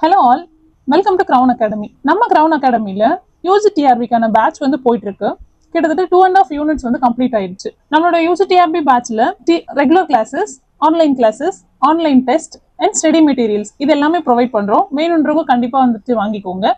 Hello all, welcome to crown academy. நம்ம crown அகாடமியில் யூஜிடிஆர்பிக்கான பேட்ச் வந்து போயிட்டு இருக்கு. கிட்டத்தட்ட 2.5 யூனிட்ஸ் வந்து கம்ப்ளீட் ஆயிடுச்சு. நம்மளோட யூஜிடிஆர்பி பேட்ச்ல regular classes, online classes, online test and study materials இது எல்லாமே ப்ரொவைட் பண்றோம். வேணுன்றவங்க கண்டிப்பா வந்துட்டு வாங்கிக்கோங்க.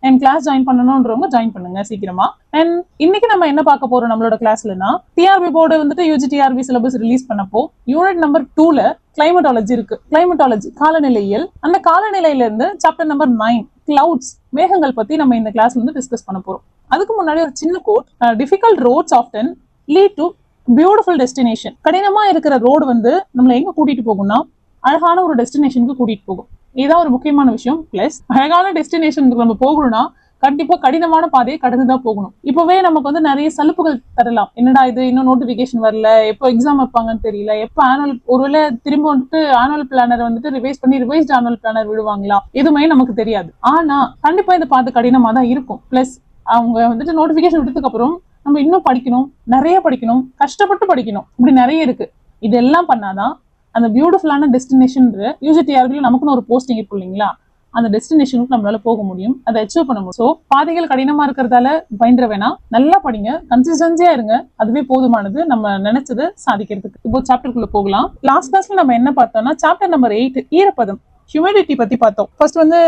அண்ட் கிளாஸ் ஜாயின் பண்ணணும்ன்றவங்க ஜாயின் பண்ணுங்க சீக்கிரமா. அண்ட் இன்னைக்கு நம்ம என்ன பார்க்க போறோம் நம்மளோட கிளாஸ்லனா, டிஆர்பி போர்டு வந்துட்டு யூஜிடிஆர்பி சிலபஸ் ரிலீஸ் பண்ணப்போ யூனிட் நம்பர் 2ல கிளைமேட்டாலஜி இருக்கு. கிளைமேட்டாலஜி காலநிலையியல். அந்த காலநிலையில இருந்து சாப்டர் நம்பர் 9 கிளவுட்ஸ் மேகங்கள் பத்தி நம்ம இந்த கிளாஸ்ல வந்து டிஸ்கஸ் பண்ண போறோம். அதுக்கு முன்னாடி ஒரு சின்ன quote, difficult roads often lead to beautiful destination. கடினமா இருக்கிற ரோடு வந்து நம்மளை எங்க கூட்டிட்டு போகும்னா அழகான ஒரு டெஸ்டினேஷனுக்கு கூட்டிட்டு போகும். இதுதான் ஒரு முக்கியமான விஷயம். பிளஸ் அழகான டெஸ்டினேஷனுக்கு நம்ம போகணும்னா கண்டிப்பா கடினமான பாதையை கடந்துதான் போகணும். இப்பவே நமக்கு வந்து நிறைய சலுப்புகள் தரலாம். என்னடா இது, இன்னும் நோட்டிபிகேஷன் வரல, எப்போ எக்ஸாம் வைப்பாங்கன்னு தெரியல, எப்போ ஆனுவல், ஒருவேளை திரும்ப வந்துட்டு ஆனுவல் பிளானர் வந்துட்டு ரிவைஸ் பண்ணி ரிவைஸ்ட் ஆனுவல் பிளானர் விடுவாங்களா, எதுவுமே நமக்கு தெரியாது. ஆனா கண்டிப்பா இந்த பாதை கடினமா தான் இருக்கும். பிளஸ் அவங்க வந்துட்டு நோட்டிபிகேஷன் விட்டதுக்கு அப்புறம் நம்ம இன்னும் படிக்கணும், நிறைய படிக்கணும், கஷ்டப்பட்டு படிக்கணும், இப்படி நிறைய இருக்கு. இதெல்லாம் பண்ணாதான் அந்த பியூட்டிஃபுல்லான டெஸ்டினேஷன் யூஜிடிஆர்பியில் நமக்குன்னு ஒரு போஸ்டிங் இருக்கும் இல்லைங்களா, அந்த டெஸ்டினேஷனுக்கு நம்மளால போக முடியும், அதை அச்சீவ் பண்ண முடியும். ஸோ பாதைகள் கடினமா இருக்கிறதால பயந்துட வேணாம், நல்லா படிங்க, கன்சிஸ்டன்சியா இருங்க, அதுவே போதுமானது நம்ம நினைச்சது சாதிக்கிறதுக்கு. இப்போ சாப்டருக்குள்ள போகலாம். லாஸ்ட் கிளாஸ்ல நம்ம என்ன பார்த்தோம்னா சாப்டர் நம்பர் 8 ஈரப்பதம், ஹியூமிடிட்டி பத்தி பார்த்தோம். ஃபர்ஸ்ட் வந்து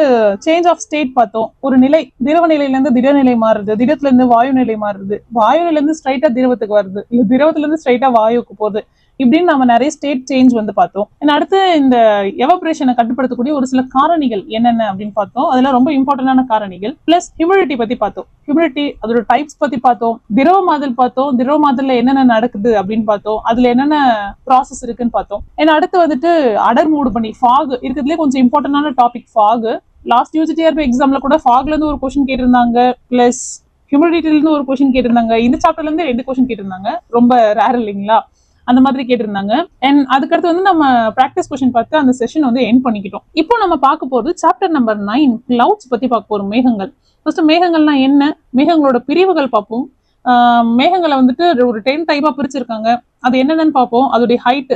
சேஞ்ச் ஆஃப் ஸ்டேட் பார்த்தோம். ஒரு நிலை, திரவ நிலையில இருந்து திடநிலை மாறுது, திடத்துல இருந்து வாயு நிலை மாறுது, வாயு நிலையில இருந்து ஸ்ட்ரைட்டா திரவத்துக்கு வருது, இல்ல திரவத்துல இருந்து ஸ்ட்ரைட்டா வாயுக்கு போகுது. இப்படின்னு நம்ம நிறைய ஸ்டேட் சேஞ்ச் வந்து பார்த்தோம். அடுத்து இந்த எவாபரேஷனை கட்டுப்படுத்தக்கூடிய ஒரு சில காரணிகள் என்னென்ன அப்படின்னு பார்த்தோம். அதெல்லாம் ரொம்ப இம்பார்ட்டன்டான காரணிகள். பிளஸ் ஹியூமிடிட்டி பத்தி பார்த்தோம். ஹியூமிடிட்டி அதோட டைப்ஸ் பத்தி பார்த்தோம். திரவ மாதிரி பார்த்தோம். திரவ மாதிரில என்னென்ன நடக்குது அப்படின்னு பார்த்தோம். அதுல என்னென்ன ப்ராசஸ் இருக்குன்னு பார்த்தோம். அடுத்து வந்துட்டு அடர் மூடு பண்ணி ஃபாக் இருக்கிறதுலே கொஞ்சம் இம்பார்ட்டன்டான டாபிக் ஃபாக். லாஸ்ட் யூஜிடிஆர்பி எக்ஸாம்ல கூட ஃபாக்ல இருந்து ஒரு கொஸ்டின் கேட்டிருந்தாங்க. பிளஸ் ஹியூமிடிட்டில இருந்து ஒரு கொஸ்டின் கேட்டிருந்தாங்க. இந்த சாப்டர்ல இருந்து 2 கொஸ்டின் கேட்டிருந்தாங்க. ரொம்ப ரேர் இல்லைங்களா, அந்த மாதிரி கேட்டிருந்தாங்க. அண்ட் அதுக்கடுத்து வந்து நம்ம ப்ராக்டிஸ் கொஸ்டின் பார்த்து அந்த செஷன் வந்து எண்ட் பண்ணிக்கிட்டோம். இப்போ நம்ம பார்க்க போறது சாப்டர் நம்பர் 9 கிளவுட்ஸ் பத்தி பார்க்க போறோம். மேகங்கள். ஃபர்ஸ்ட் மேகங்கள்னா என்ன, மேகங்களோட பிரிவுகள் பார்ப்போம். மேகங்களை வந்துட்டு ஒரு 10 டைப்பா பிரிச்சிருக்காங்க. அது என்னென்னு பார்ப்போம். அதோடைய ஹைட்,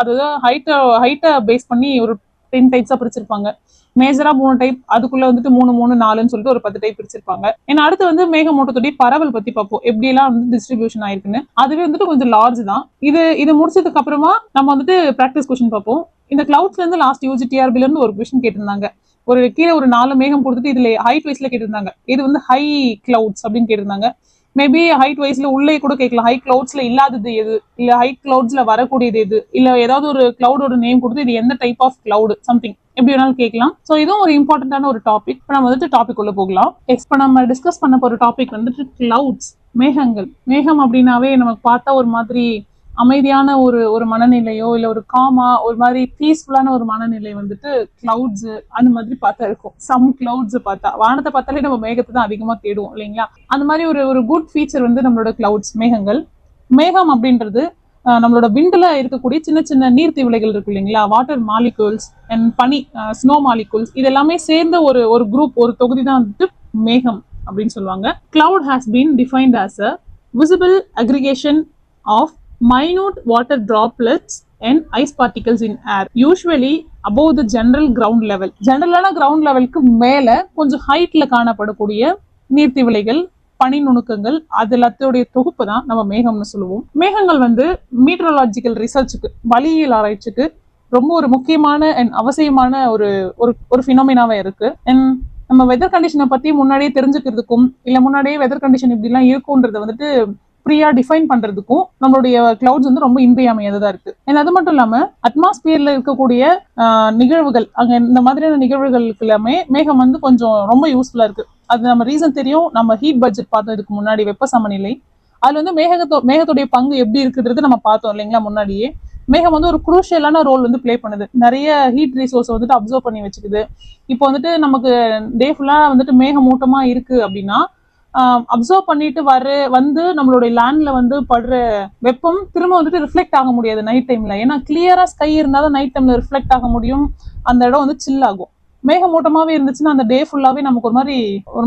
அதுதான் ஹைட்டை பேஸ் பண்ணி ஒரு 10 டைப்ஸா பிரிச்சிருப்பாங்க. மேஜரா 3 டைப், அதுக்குள்ள வந்துட்டு 3, 3, 4ன்னு சொல்லிட்டு ஒரு 10 டைப் பிரிச்சிருப்பாங்க. அடுத்து வந்து மேகமூட்டத்துடைய பரவல் பத்தி பார்ப்போம், எப்படி எல்லாம் வந்து டிஸ்ட்ரிபியூஷன் ஆயிருக்குன்னு. அதுவே வந்துட்டு கொஞ்சம் லார்ஜ் தான். இது முடிச்சதுக்கு அப்புறமா நம்ம வந்துட்டு பிராக்டிஸ் கொஸ்டின் பார்ப்போம். இந்த கிளவுட்ஸ்ல இருந்து லாஸ்ட் யூஜிடிஆர்பில இருந்து ஒரு கொஸ்டின் கேட்டிருந்தாங்க. ஒரு கீழே ஒரு 4 மேகம் கொடுத்துட்டு இதுல ஹைட் வைஸ்ல கேட்டிருந்தாங்க. இது வந்து ஹை கிளவுட்ஸ் அப்படின்னு கேட்டிருந்தாங்க. மேபி ஹைட் வைஸ்ல உள்ளே கூட கேட்கலாம். ஹை கிளவுட்ஸ்ல இல்லாதது எது, இல்ல ஹை கிளவுட்ஸ்ல வரக்கூடியது எது, இல்ல ஏதாவது ஒரு கிளவுடோட நேம் கொடுத்து இது எந்த டைப் ஆஃப் கிளவுட் சம்திங் எப்படி வேணாலும் கேட்கலாம். ஸோ இதுவும் ஒரு இம்பார்ட்டன்டான ஒரு டாபிக். இப்போ நம்ம வந்துட்டு டாபிக் உள்ள போகலாம். இப்போ நம்ம டிஸ்கஸ் பண்ண போற டாபிக் வந்துட்டு கிளவுட்ஸ், மேகங்கள். மேகம் அப்படின்னாவே நமக்கு பார்த்தா ஒரு மாதிரி அமைதியான ஒரு மனநிலையோ இல்ல ஒரு காமா ஒரு மாதிரி பீஸ்ஃபுல்லான ஒரு மனநிலை வந்துட்டு கிளவுட்ஸ் அந்த மாதிரி பார்த்தா இருக்கும். சம் கிளவுட்ஸ் பார்த்தா, வானத்தை பார்த்தாலே நம்ம மேகத்தை தான் அதிகமா தேடுவோம் இல்லைங்களா. அந்த மாதிரி ஒரு குட் ஃபீச்சர் வந்து நம்மளோட கிளவுட்ஸ், மேகங்கள். மேகம் அப்படின்றது நம்மளோட விண்ட்ல இருக்கக்கூடிய சின்ன சின்ன நீர்த்திவிளைகள் இருக்கு இல்லைங்களா, வாட்டர் மாலிகூல்ஸ் அண்ட் பனி, ஸ்னோ மாலிகூல்ஸ், இது எல்லாமே சேர்ந்த ஒரு குரூப், ஒரு தொகுதி தான் வந்துட்டு மேகம் அப்படின்னு சொல்லுவாங்க. Cloud has been defined as a visible aggregation of minute water droplets and ice particles in air, usually above the general ground level. ஜெனரலான கிரவுண்ட் லெவலுக்கு மேல கொஞ்சம் ஹைட்ல காணப்படக்கூடிய நீர்த்திவிளைகள், பனி நுணுக்கங்கள், அது எல்லாத்தோடைய தொகுப்பு தான் நம்ம மேகம்னு சொல்லுவோம். மேகங்கள் வந்து மீட்டரலாஜிக்கல் ரிசர்ச்சுக்கு, வளியியல் ஆராய்ச்சிக்கு ரொம்ப ஒரு முக்கியமான அண்ட் அவசியமான ஒரு ஃபினோமினாவே இருக்கு. அண்ட் நம்ம வெதர் கண்டிஷனை பத்தி முன்னாடியே தெரிஞ்சுக்கிறதுக்கும், இல்ல முன்னாடியே வெதர் கண்டிஷன் இப்படி எல்லாம் இருக்கும்ன்றத வந்துட்டு ஃப்ரீயா டிஃபைன் பண்றதுக்கும் நம்மளுடைய கிளவுட்ஸ் வந்து ரொம்ப இன்றியமையாததா இருக்கு. அது மட்டும் இல்லாம அட்மாஸ்பியர்ல இருக்கக்கூடிய நிகழ்வுகள், அங்க இந்த மாதிரியான நிகழ்வுகளுக்கு எல்லாமே மேகம் வந்து கொஞ்சம் ரொம்ப யூஸ்ஃபுல்லா இருக்கு. அது நம்ம ரீசன் தெரியும். நம்ம ஹீட் பட்ஜெட் பார்த்தோம் இதுக்கு முன்னாடி, வெப்ப சமநிலை. அதுல வந்து மேகத்துடைய பங்கு எப்படி இருக்குன்றது நம்ம பார்த்தோம் இல்லைங்களா முன்னாடியே. மேகம் வந்து ஒரு குரூஷியலான ரோல் வந்து பிளே பண்ணுது. நிறைய ஹீட் ரிசோர்ஸ் வந்துட்டு அப்சர்வ் பண்ணி வச்சுக்குது. இப்போ வந்துட்டு நமக்கு டே ஃபுல்லா வந்துட்டு மேகமூட்டமா இருக்கு அப்படின்னா அப்சர்வ் பண்ணிட்டு வந்து நம்மளுடைய லேண்ட்ல வந்து படுற வெப்பம் திரும்ப வந்துட்டு ரிஃப்ளெக்ட் ஆக முடியாது நைட் டைம்ல. ஏன்னா கிளியரா ஸ்கை இருந்தாலும் நைட் டைம்ல ரிஃப்ளெக்ட் ஆக முடியும், அந்த இடம் வந்து சில் ஆகும். மேகமூட்டமாவே இருந்துச்சுன்னா அந்த டே ஃபுல்லாவே நமக்கு ஒரு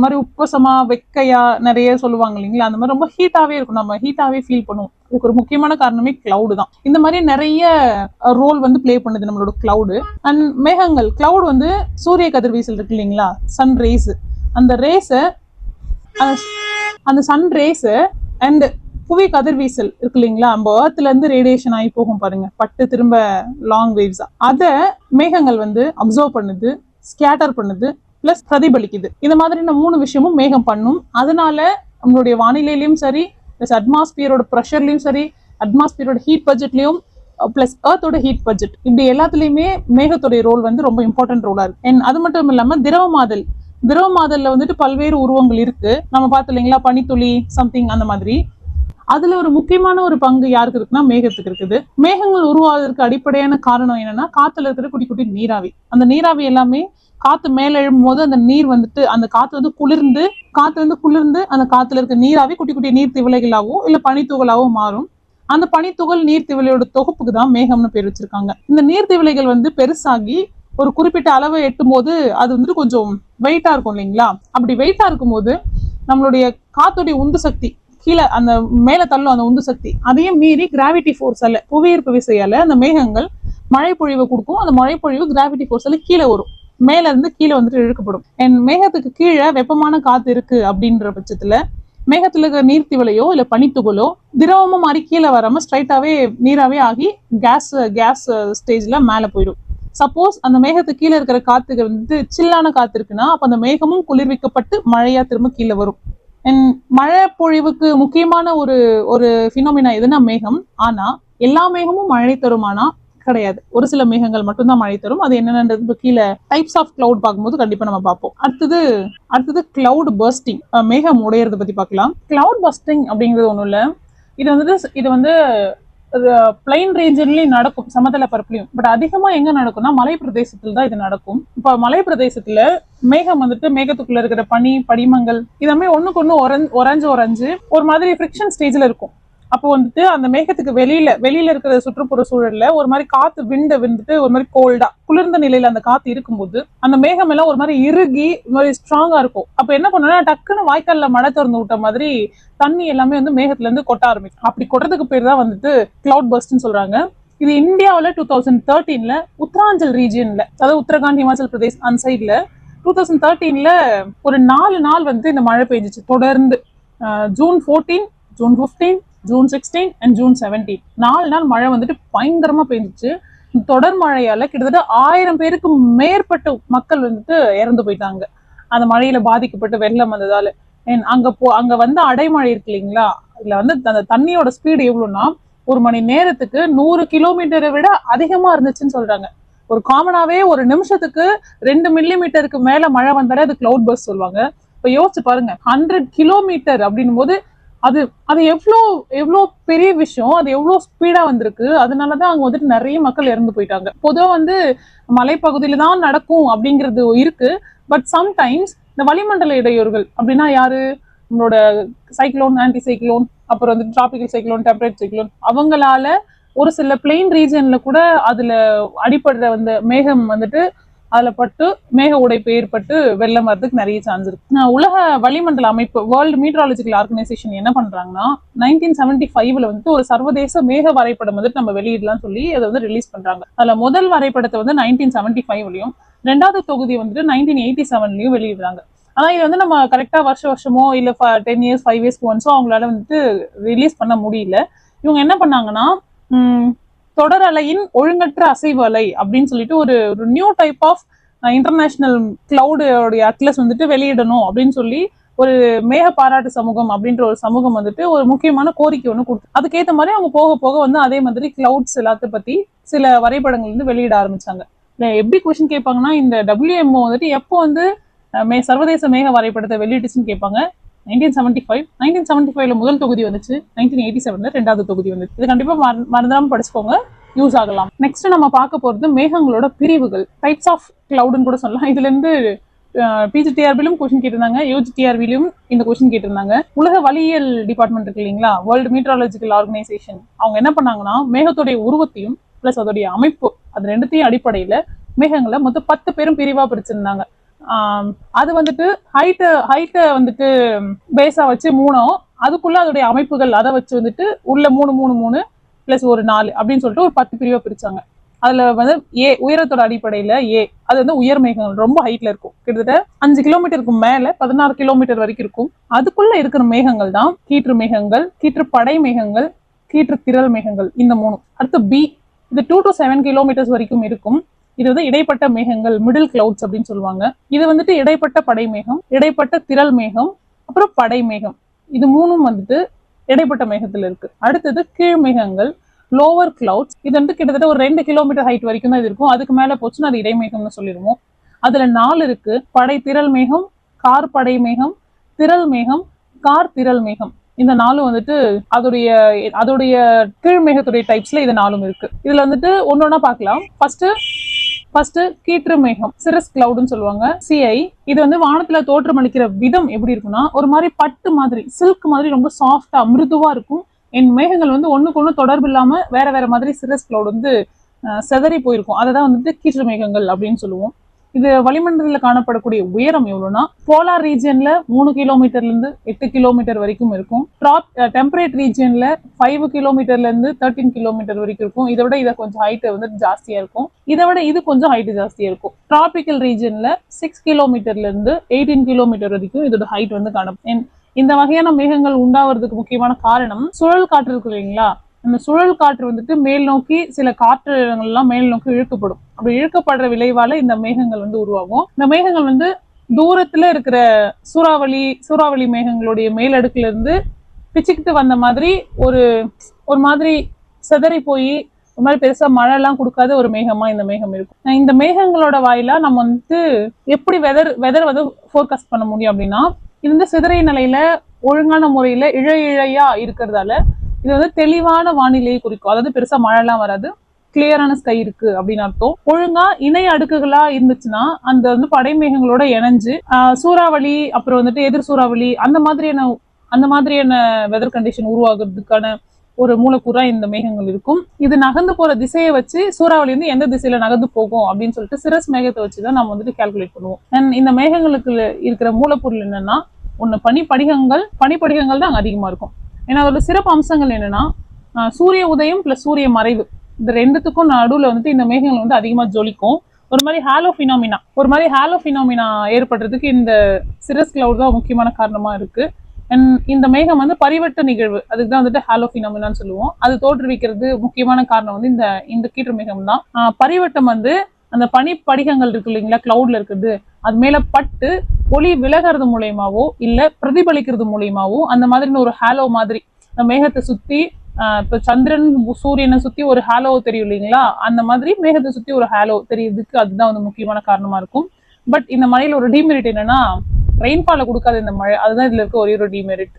மாதிரி உப்பசமா வெக்கையா நிறைய சொல்லுவாங்க இல்லைங்களா, அந்த மாதிரி ரொம்ப ஹீட்டாவே இருக்கும், நம்ம ஹீட்டாவே ஃபீல் பண்ணுவோம். அதுக்கு ஒரு முக்கியமான காரணமே கிளவுடு தான். இந்த மாதிரி நிறைய ரோல் வந்து பிளே பண்ணுது நம்மளோட கிளவுடு. அண்ட் மேகங்கள், கிளவுட் வந்து சூரிய கதிர்வீசல் இருக்கு இல்லைங்களா, சன் ரேஸ், அந்த ரேஸை அந்த சன் ரேஸை அண்ட் புவி கதிர்வீசல் இருக்கு இல்லைங்களா, நம்ம ஏர்த்ல இருந்து ரேடியேஷன் ஆகி போகும் பாருங்க, பட்டு திரும்ப லாங் வேவ்ஸா, அதை மேகங்கள் வந்து அப்சர்வ் பண்ணுது, ஸ்கேட்டர் பண்ணுது, பிளஸ் பிரதிபலிக்குது. இந்த மாதிரி நம்ம 3 விஷயமும் மேகம் பண்ணும். அதனால நம்மளுடைய வானிலையிலயும் சரி, பிளஸ் அட்மாஸ்பியரோட ப்ரெஷர்லயும் சரி, அட்மாஸ்பியரோட ஹீட் பட்ஜெட்லயும் பிளஸ் ஏர்த்தோட ஹீட் பட்ஜெட், இப்படி எல்லாத்துலயுமே மேகத்துடைய ரோல் வந்து ரொம்ப இம்பார்ட்டன்ட் ரோலா இருக்கு. அது மட்டும் இல்லாம திரவமாதல்ல வந்துட்டு பல்வேறு உருவங்கள் இருக்கு, நம்ம பார்த்தோம் இல்லைங்களா, பனித்துளி சம்திங் அந்த மாதிரி. அதுல ஒரு முக்கியமான ஒரு பங்கு யாருக்கு இருக்குன்னா மேகத்துக்கு இருக்குது. மேகங்கள் உருவாவதற்கு அடிப்படையான காரணம் என்னன்னா, காத்துல இருக்கிற குட்டி குட்டி நீராவி. அந்த நீராவி எல்லாமே காத்து மேல எழும் போது அந்த நீர் வந்துட்டு அந்த காத்து வந்து குளிர்ந்து அந்த காத்துல இருக்க நீராவி குட்டி குட்டி நீர் திவலைகளாவோ இல்ல பனித்துகளாவோ மாறும். அந்த பனித்துகள் நீர்த்திவலையோட தொகுப்புக்கு தான் மேகம்னு பேர் வச்சிருக்காங்க. இந்த நீர்த்திவலைகள் வந்து பெருசாகி ஒரு குறிப்பிட்ட அளவை எட்டும் போது அது வந்துட்டு கொஞ்சம் வெயிட்டா இருக்கும் இல்லைங்களா. அப்படி வெயிட்டா இருக்கும் போது நம்மளுடைய காத்துடைய உந்து சக்தி கீழே அந்த மேல தள்ளும், அந்த உந்து சக்தி அதையும் மீறி கிராவிட்டி ஃபோர்ஸால, புவியீர்ப்பு விசையால அந்த மேகங்கள் மழை பொழிவை கொடுக்கும். அந்த மழை பொழிவு கிராவிட்டி ஃபோர்ஸால கீழே வரும், மேல இருந்து கீழே வந்துட்டு இழுக்கப்படும். மேகத்துக்கு கீழே வெப்பமான காத்து இருக்கு அப்படின்ற பட்சத்துல மேகத்துல இருக்கிற நீர்த்திவலையோ இல்ல பனித்துகளோ திரவமா மாறி கீழே வராம ஸ்ட்ரைட்டாவே நீராவே ஆகி கேஸ் ஸ்டேஜ்ல மேல போயிடும். சப்போஸ் அந்த மேகத்துக்கு கீழே இருக்கிற காத்துகள் வந்து சில்லான காத்து இருக்குன்னா அப்ப அந்த மேகமும் குளிர்விக்கப்பட்டு மழையா திரும்ப கீழே வரும். மழை பொழிவுக்கு முக்கியமான ஒரு பினோமினா எதுனா மேகம். ஆனா எல்லா மேகமும் மழை தருமானா கிடையாது, ஒரு சில மேகங்கள் மட்டும்தான் மழை தரும். அது என்னன்றது கீழே டைப்ஸ் ஆஃப் கிளவுட் பார்க்கும்போது கண்டிப்பா நம்ம பார்ப்போம். அடுத்தது கிளவுட் பர்ஸ்டிங், மேகம் உடையறத பத்தி பார்க்கலாம். கிளவுட் பர்ஸ்டிங் அப்படிங்கிறது ஒண்ணும் இல்ல, இது வந்து பிளைன் ரீஜன்லயும் நடக்கும், சமதள பரப்புலையும். பட் அதிகமா எங்க நடக்கும்னா மலை பிரதேசத்துல தான் இது நடக்கும். இப்ப மலை பிரதேசத்துல மேகம் வந்துட்டு மேகத்துக்குள்ள இருக்கிற பனி படிமங்கள் இதமே ஒண்ணுக்கு ஒண்ணு உறைஞ்சு ஒரு மாதிரி ஃப்ரிக்ஷன் ஸ்டேஜ்ல இருக்கும். அப்போ வந்துட்டு அந்த மேகத்துக்கு வெளியில இருக்கிற சுற்றுப்புற சூழல்ல ஒரு மாதிரி காத்து வந்துட்டு ஒரு மாதிரி கோல்டா குளிர்ந்த நிலையில அந்த காத்து இருக்கும்போது அந்த மேகம் எல்லாம் ஒரு மாதிரி இறுகி ஒரு மாதிரி ஸ்ட்ராங்கா இருக்கும். அப்ப என்ன பண்ணுன்னா டக்குன்னு வாய்க்கால்ல மழை திறந்து விட்ட மாதிரி தண்ணி எல்லாமே வந்து மேகத்துல இருந்து கொட்ட ஆரம்பிக்கும். அப்படி கொட்டுறதுக்கு பேர் தான் வந்துட்டு கிளவுட் பர்ஸ்ட்னு சொல்றாங்க. இது இந்தியாவில் 2013 உத்தராஞ்சல் ரீஜியன்ல, அதாவது உத்தரகாண்ட், ஹிமாச்சல் பிரதேஷ் அந்த சைட்ல 2013 ஒரு 4 நாள் வந்து இந்த மழை பெய்ஞ்சிச்சு தொடர்ந்து. June 14, June 15, June 16 and June 17 4 நாள் மழை வந்துட்டு பயங்கரமா பெய்ஞ்சிச்சு. தொடர் மழையால கிட்டத்தட்ட 1000 பேருக்கு மேற்பட்ட மக்கள் வந்துட்டு இறந்து போயிட்டாங்க அந்த மழையில பாதிக்கப்பட்டு வெள்ளம் வந்ததால. அங்க வந்து அடைமழை இருக்கு இல்லைங்களா, இதுல வந்து அந்த தண்ணியோட ஸ்பீடு எவ்வளவுன்னா ஒரு மணி நேரத்துக்கு 100 கிலோமீட்டரை விட அதிகமா இருந்துச்சுன்னு சொல்றாங்க. ஒரு காமனாவே ஒரு நிமிஷத்துக்கு 2 மில்லிமீட்டருக்கு மேல மழை வந்தாலே அது கிளவுட் பர்ஸ்ட் சொல்லுவாங்க. இப்ப யோசிச்சு பாருங்க, 100 கிலோமீட்டர் அப்படின்னும் போது அது எவ்வளோ பெரிய விஷயம், அது எவ்வளவு ஸ்பீடா வந்திருக்கு. அதனாலதான் அங்க வந்துட்டு நிறைய மக்கள் இறந்து போயிட்டாங்க. பொதுவா வந்து மலைப்பகுதியில தான் நடக்கும் அப்படிங்கிறது இருக்கு. பட் சம்டைம்ஸ் இந்த வளிமண்டல இடையூறுகள் அப்படின்னா யாரு, நம்மளோட சைக்ளோன், ஆன்டி சைக்ளோன், அப்புறம் வந்து டிராபிக்கல் சைக்ளோன், டெம்பரேட் சைக்ளோன், அவங்களால ஒரு சில பிளெயின் ரீஜன்ல கூட அதுல அடிப்படுற வந்து மேகம் வந்துட்டு அதுல பட்டு மேக உடைப்பு ஏற்பட்டு வெள்ளம் வரதுக்கு நிறைய சான்ஸ் இருக்கு. உலக வளிமண்டல அமைப்பு, வேர்ல்டு மீட்ராலஜிக்கல் ஆர்கனைசேஷன் என்ன பண்றாங்கன்னா 1975 வந்துட்டு ஒரு சர்வதேச மேக வரைபடம் வந்துட்டு நம்ம வெளியிடலாம் சொல்லி அதை வந்து ரிலீஸ் பண்றாங்க. அதுல முதல் வரைபடத்தை வந்து 1975 ரெண்டாவது தொகுதி வந்துட்டு 1987 வெளியிடுறாங்க. ஆனா இது வந்து நம்ம கரெக்டா வருஷமோ இல்ல 10 இயர்ஸ் 5 இயர்ஸ்க்கு ஒன்ஸோ அவங்களால வந்துட்டு ரிலீஸ் பண்ண முடியல. இவங்க என்ன பண்ணாங்கன்னா தொடர் அலையின் ஒழுங்கற்ற அசைவு அலை அப்படின்னு சொல்லிட்டு ஒரு நியூ டைப் ஆஃப் இன்டர்நேஷனல் கிளவுடைய அட்லஸ் வந்துட்டு வெளியிடணும் அப்படின்னு சொல்லி ஒரு மேக பாராட்டு சமூகம் அப்படின்ற ஒரு சமூகம் வந்துட்டு ஒரு முக்கியமான கோரிக்கை ஒன்று கொடுத்து அதுக்கேற்ற மாதிரி அவங்க போக போக வந்து அதே மாதிரி கிளவுட்ஸ் எல்லாத்த பத்தி சில வரைபடங்கள் வந்து வெளியிட ஆரம்பிச்சாங்க. எப்படி கொஸ்டின் கேட்பாங்கன்னா, இந்த WMO வந்துட்டு எப்போ வந்து சர்வதேச மேக வரைபடத்தை வெளியிட்டுச்சுன்னு கேட்பாங்க. 1975 முதல் தொகுதி வந்துச்சு, 1987 ரெண்டாவது தொகுதி வந்துச்சு. இது கண்டிப்பா மறந்துடாம படிச்சுக்கோங்க, யூஸ் ஆகலாம். நெக்ஸ்ட் நம்ம பார்க்க போறது மேகங்களோட பிரிவுகள், டைப்ஸ் ஆஃப் கிளவுட்னு கூட சொல்லலாம். இதுல இருந்து PGTRBலும் கொஸ்டின் கேட்டிருந்தாங்க, UGTRBலும் இந்த கொஸ்டின் கேட்டிருந்தாங்க. உலக வளியியல் டிபார்ட்மெண்ட் இருக்கு இல்லைங்களா, வேர்ல்டு மீட்ராலஜிக்கல் ஆர்கனைசேஷன், அவங்க என்ன பண்ணாங்கன்னா மேகத்துடைய உருவத்தையும் பிளஸ் அதோடைய அமைப்பு அது ரெண்டுத்தையும் அடிப்படையில மேகங்களை மொத்தம் 10 பேரும் பிரிவா பிரிச்சிருந்தாங்க. அது வந்துட்டு ஹைட்டை வந்துட்டு பேஸா வச்சு 3, அதுக்குள்ள அதோடைய அமைப்புகள் அதை வச்சு வந்துட்டு உள்ள 3 3 3 பிளஸ் ஒரு 4 அப்படின்னு சொல்லிட்டு ஒரு 10 பிரிவா பிரிச்சாங்க. அதுல வந்து உயரத்தோட அடிப்படையில அது வந்து உயர் மேகங்கள் ரொம்ப ஹைட்ல இருக்கும். கிட்டத்தட்ட 5 கிலோமீட்டருக்கு மேல 16 கிலோமீட்டர் வரைக்கும் இருக்கும். அதுக்குள்ள இருக்கிற மேகங்கள் தான் கீற்று மேகங்கள், கீற்று படை மேகங்கள், கீற்று திரள் மேகங்கள், இந்த 3. அடுத்து பி, இது 2 to 7 கிலோமீட்டர்ஸ் வரைக்கும் இருக்கும். இது வந்து இடைப்பட்ட மேகங்கள், மிடில் கிளவுட்ஸ் அப்படின்னு சொல்லுவாங்க. இது வந்துட்டு இடைப்பட்ட படை மேகம், இடைப்பட்ட திரள் மேகம், அப்புறம் படை மேகம், இது 3ம் வந்துட்டு இடைப்பட்ட மேகத்துல இருக்கு. அடுத்தது கீழ் மேகங்கள், லோவர் கிளவுட்ஸ். இது வந்து கிட்டத்தட்ட ஒரு 2 கிலோமீட்டர் ஹைட் வரைக்கும் தான் இது இருக்கும். அதுக்கு மேல போச்சுன்னா அது இடைமேகம்னு சொல்லிடுவோம். அதுல 4 இருக்கு. படை திரள் மேகம், கார் படை மேகம், திரள் மேகம், கார் திரள் மேகம். இந்த 4 வந்துட்டு அதோடைய கீழ் மேகத்துடைய டைப்ஸ்ல இது 4ம் இருக்கு. இதுல வந்துட்டு ஒன்னொன்னா பார்க்கலாம். ஃபர்ஸ்ட் கீற்று மேகம், சிரஸ் கிளவுட்னு சொல்லுவாங்க, சிஐ. இது வந்து வானத்துல தோற்றமளிக்கிற விதம் எப்படி இருக்குன்னா, ஒரு மாதிரி பட்டு மாதிரி, சில்க் மாதிரி ரொம்ப சாஃப்டா மிருதுவா இருக்கும். மேகங்கள் வந்து ஒண்ணுக்கு ஒண்ணு தொடர்பு இல்லாம வேற வேற மாதிரி சிரஸ் கிளவுட் வந்து செதறி போயிருக்கும். அதை தான் வந்துட்டு கீற்று மேகங்கள் அப்படின்னு சொல்லுவோம். இது வளிமண்டலத்தில் காணப்படக்கூடிய உயரம் எவ்வளவுனா, போலார் ரீஜியன்ல 3 கிலோமீட்டர்ல இருந்து 8 கிலோமீட்டர் வரைக்கும் இருக்கும். டெம்பரேட் ரீஜியன்ல 5 கிலோமீட்டர்ல இருந்து 13 கிலோமீட்டர் வரைக்கும் இருக்கும். இதை விட கொஞ்சம் ஹைட் வந்து ஜாஸ்தியா இருக்கும். இதை விட இது கொஞ்சம் ஹைட் ஜாஸ்தியா இருக்கும். டிராபிக்கல் ரீஜியன்ல 6 கிலோமீட்டர்ல இருந்து 18 கிலோமீட்டர் வரைக்கும் இதோட ஹைட் வந்து காணப்படும். இந்த வகையான மேகங்கள் உண்டாவதுக்கு முக்கியமான காரணம் சுழல் காற்று இருக்கு இல்லைங்களா. அந்த சுழல் காற்று வந்துட்டு மேல் நோக்கி சில காற்றுகள்லாம் மேல் நோக்கி இழுக்கப்படும். அப்படி இழுக்கப்படுற விளைவால இந்த மேகங்கள் வந்து உருவாகும். இந்த மேகங்கள் வந்து தூரத்துல இருக்கிற சூறாவளி மேகங்களுடைய மேலடுக்குல இருந்து பிச்சுக்கிட்டு வந்த மாதிரி ஒரு மாதிரி செதறி போய் ஒரு மாதிரி பெருசா மழை எல்லாம் கொடுக்காத ஒரு மேகமா இந்த மேகம் இருக்கும். இந்த மேகங்களோட வாயிலா நம்ம வந்துட்டு எப்படி வெதர் வந்து ஃபோர்காஸ்ட் பண்ண முடியும் அப்படின்னா, இது வந்து சிதறை நிலையில ஒழுங்கான முறையில இழையா இருக்கிறதால இது வந்து தெளிவான வானிலையை குறிக்கும். அதாவது பெருசா மழை எல்லாம் வராது, கிளியரான ஸ்கை இருக்கு அப்படின்னு அர்த்தம். ஒழுங்கா இணை அடுக்குகளா இருந்துச்சுன்னா அந்த வந்து படை மேகங்களோட இணைஞ்சு சூறாவளி, அப்புறம் வந்துட்டு எதிர் சூறாவளி, அந்த மாதிரியான வெதர் கண்டிஷன் உருவாகிறதுக்கான ஒரு மூலக்கூறா இந்த மேகங்கள் இருக்கும். இது நகர்ந்து போற திசையை வச்சு சூறாவளி வந்து எந்த திசையில நகர்ந்து போகும் அப்படின்னு சொல்லிட்டு சிரஸ் மேகத்தை வச்சுதான் நம்ம வந்துட்டு கால்குலேட் பண்ணுவோம். அண்ட் இந்த மேகங்களுக்கு இருக்கிற மூலப்பொருள் என்னன்னா, ஒண்ணு பனிப்படிகங்கள் தான் அங்க அதிகமா இருக்கும். ஏன்னா அதோட சிறப்பு அம்சங்கள் என்னன்னா, சூரிய உதயம் பிளஸ் சூரிய மறைவு, இந்த ரெண்டுத்துக்கும் நடுவுல வந்துட்டு இந்த மேகங்கள் வந்து அதிகமா ஜொலிக்கும். ஒரு மாதிரி ஹாலோ ஃபினாமினா ஏற்படுறதுக்கு இந்த சிரஸ் கிளவுட் தான் முக்கியமான காரணமா இருக்கு. இந்த மேகம் வந்து பரிவட்ட நிகழ்வு, அதுக்கு தான் வந்துட்டு ஹாலோ ஃபினாமினான்னு சொல்லுவோம். அது தோற்றுவிக்கிறது முக்கியமான காரணம் வந்து இந்த கீற்று மேகம் தான். பரிவட்டம் வந்து அந்த பனிப்படிகங்கள் இருக்கு இல்லைங்களா, கிளவுட்ல இருக்குது, அது மேல பட்டு ஒளி விலகிறது மூலியமாவோ இல்ல பிரதிபலிக்கிறது மூலியமாவோ அந்த மாதிரி ஒரு ஹாலோ மாதிரி மேகத்தை சுத்தி, இப்ப சந்திரன் சூரியனை சுத்தி ஒரு ஹாலோ தெரியும் இல்லைங்களா, அந்த மாதிரி மேகத்தை சுத்தி ஒரு ஹாலோ தெரியுதுக்கு அதுதான் வந்து முக்கியமான காரணமா இருக்கும். பட் இந்த மழையில ஒரு டிமெரிட் என்னன்னா, ரெயின்ஃபால கொடுக்காத இந்த மழை, அதுதான் இதுல இருக்க ஒரே ஒரு டிமெரிட்.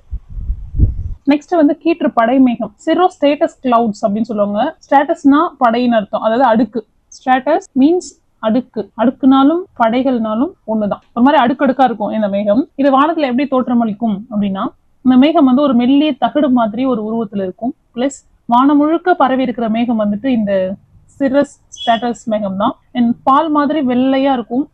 நெக்ஸ்ட் வந்து கீற்று படை மேகம், சிரோ ஸ்டேட்டஸ் கிளவுட்ஸ் அப்படின்னு சொல்லுவாங்க. ஸ்டேட்டஸ்னா படைன்னு அர்த்தம், அதாவது அடுக்கு. ஸ்டேட்டஸ் மீன்ஸ் அடுக்குனாலும் படைகள்னாலும் ஒண்ணுதான். ஒரு மாதிரி அடுக்கடுக்கா இருக்கும் இந்த மேகம். இது வானத்துல எப்படி தோற்றமளிக்கும் அப்படின்னா, இந்த மேகம் வந்து ஒரு மெல்லிய தகடு மாதிரி ஒரு உருவத்துல இருக்கும். பிளஸ் வானம் முழுக்க பரவி இருக்கிற மேகம் வந்துட்டு இந்த சிரஸ் ஸ்டேட்டஸ் மேகம் தான். பால் மாதிரி வெள்ளையா இருக்கும்.